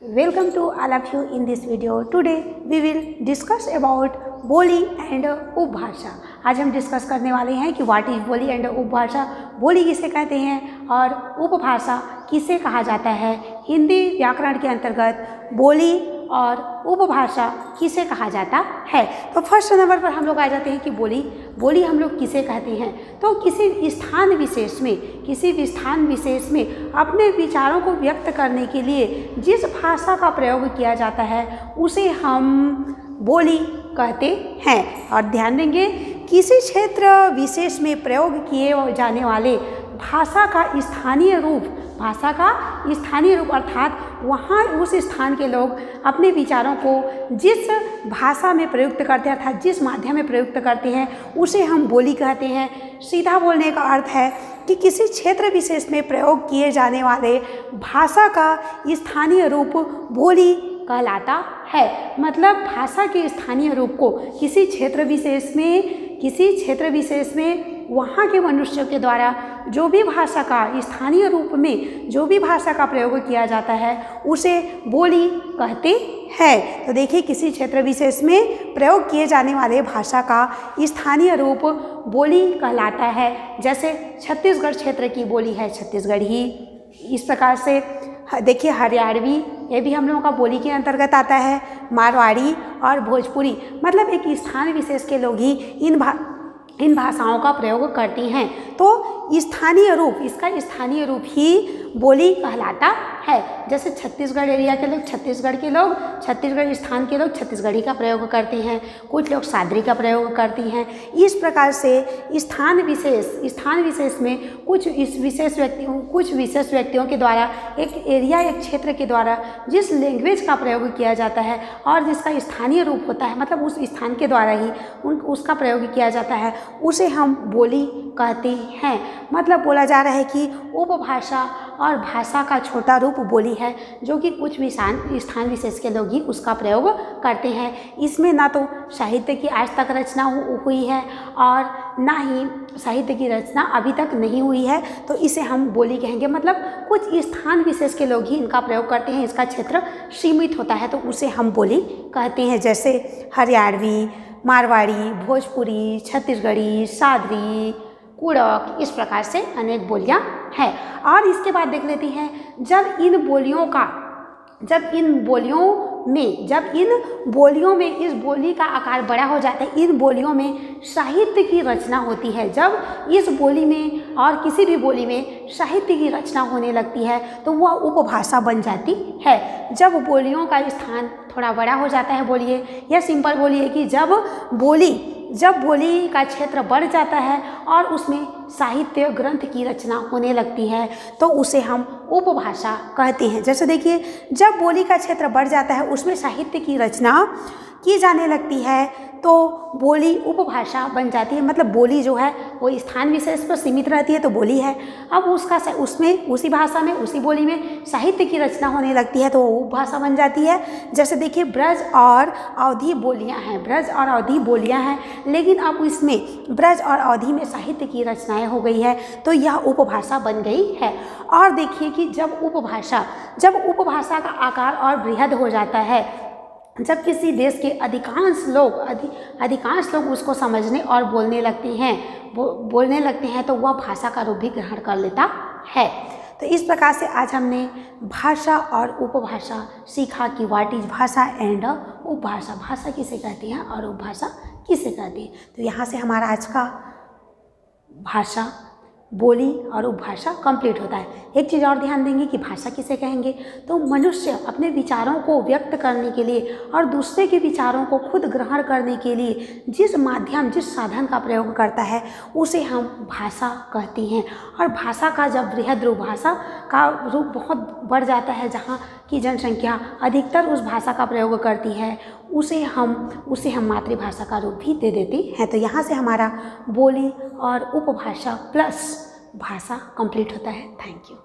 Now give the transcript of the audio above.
Welcome to all of you in this video. Today we will discuss about बोली and उपभाषा। आज हम discuss करने वाले हैं कि व्हाट इज बोली एंड उपभाषा। बोली किसे कहते हैं और उपभाषा किसे कहा जाता है। हिंदी व्याकरण के अंतर्गत बोली और उपभाषा किसे कहा जाता है। तो फर्स्ट नंबर पर हम लोग आ जाते हैं कि बोली हम लोग किसे कहते हैं। तो किसी स्थान विशेष में अपने विचारों को व्यक्त करने के लिए जिस भाषा का प्रयोग किया जाता है उसे हम बोली कहते हैं। और ध्यान देंगे, किसी क्षेत्र विशेष में प्रयोग किए जाने वाले भाषा का स्थानीय रूप अर्थात वहाँ उस स्थान के लोग अपने विचारों को जिस भाषा में प्रयुक्त करते हैं अर्थात जिस माध्यम में प्रयुक्त करते हैं उसे हम बोली कहते हैं। सीधा बोलने का अर्थ है कि किसी क्षेत्र विशेष में प्रयोग किए जाने वाले भाषा का स्थानीय रूप बोली कहलाता है। मतलब भाषा के स्थानीय रूप को किसी क्षेत्र विशेष में वहाँ के मनुष्यों के द्वारा जो भी भाषा का स्थानीय रूप में जो भी भाषा का प्रयोग किया जाता है उसे बोली कहते हैं। तो देखिए, किसी क्षेत्र विशेष में प्रयोग किए जाने वाले भाषा का स्थानीय रूप बोली कहलाता है। जैसे छत्तीसगढ़ क्षेत्र की बोली है छत्तीसगढ़ी। इस प्रकार से देखिए, हरियाणवी ये भी हम लोगों का बोली के अंतर्गत आता है। मारवाड़ी और भोजपुरी मतलब एक स्थान विशेष के लोग ही इन भाषाओं का प्रयोग करती हैं। तो इसका स्थानीय रूप ही बोली कहलाता है। जैसे छत्तीसगढ़ एरिया के लोग छत्तीसगढ़ स्थान के लोग छत्तीसगढ़ी का प्रयोग करते हैं। कुछ लोग सादरी का प्रयोग करती हैं। इस प्रकार से स्थान विशेष में कुछ विशेष व्यक्तियों के द्वारा एक क्षेत्र के द्वारा जिस लैंग्वेज का प्रयोग किया जाता है और जिसका स्थानीय रूप होता है मतलब उस स्थान के द्वारा ही उसका प्रयोग किया जाता है उसे हम बोली कहते हैं। मतलब बोला जा रहा है कि उपभाषा और भाषा का छोटा रूप बोली है जो कि कुछ भी स्थान विशेष के लोग ही उसका प्रयोग करते हैं। इसमें ना तो साहित्य की आज तक रचना हुई है और ना ही साहित्य की रचना अभी तक नहीं हुई है। तो इसे हम बोली कहेंगे। मतलब कुछ स्थान विशेष के लोग ही इनका प्रयोग करते हैं। इसका क्षेत्र सीमित होता है तो उसे हम बोली कहते हैं। जैसे हरियाणवी, मारवाड़ी, भोजपुरी, छत्तीसगढ़ी, सादरी, कुड़क, इस प्रकार से अनेक बोलियां हैं। और इसके बाद देख लेते हैं, जब इन बोलियों में इस बोली का आकार बड़ा हो जाता है, इन बोलियों में साहित्य की रचना होती है। जब इस बोली में और किसी भी बोली में साहित्य की रचना होने लगती है तो वह उपभाषा बन जाती है। जब बोलियों का स्थान थोड़ा बड़ा हो जाता है, बोलिए या सिंपल बोलिए कि जब बोली का क्षेत्र बढ़ जाता है और उसमें साहित्य ग्रंथ की रचना होने लगती है तो उसे हम उपभाषा कहते हैं। जैसे देखिए, जब बोली का क्षेत्र बढ़ जाता है उसमें साहित्य की रचना की जाने लगती है तो बोली उपभाषा बन जाती है। मतलब बोली जो है वो स्थान विशेष पर सीमित रहती है तो बोली है। अब उसी भाषा में उसी बोली में साहित्य की रचना होने लगती है तो वो उपभाषा बन जाती है। जैसे देखिए, ब्रज और अवधी बोलियां हैं लेकिन अब इसमें ब्रज और अवधी में साहित्य की रचनाएं हो गई है तो यह उपभाषा बन गई है। और देखिए कि जब उपभाषा का आकार और बृहद हो जाता है, जब किसी देश के अधिकांश लोग उसको समझने और बोलने लगते हैं तो वह भाषा का रूप भी ग्रहण कर लेता है। तो इस प्रकार से आज हमने भाषा और उपभाषा सीखा कि व्हाट इज भाषा एंड उपभाषा। भाषा किसे कहते हैं और उपभाषा किसे कहते हैं। तो यहाँ से हमारा आज का भाषा, बोली और उपभाषा कंप्लीट होता है। एक चीज़ और ध्यान देंगे कि भाषा किसे कहेंगे तो मनुष्य अपने विचारों को व्यक्त करने के लिए और दूसरे के विचारों को खुद ग्रहण करने के लिए जिस साधन का प्रयोग करता है उसे हम भाषा कहते हैं। और भाषा का जब बृहद रूप, भाषा का रूप बहुत बढ़ जाता है, जहाँ की जनसंख्या अधिकतर उस भाषा का प्रयोग करती है, उसे हम मातृभाषा का रूप भी दे देते हैं। तो यहाँ से हमारा बोली और उपभाषा प्लस भाषा कंप्लीट होता है। Thank you.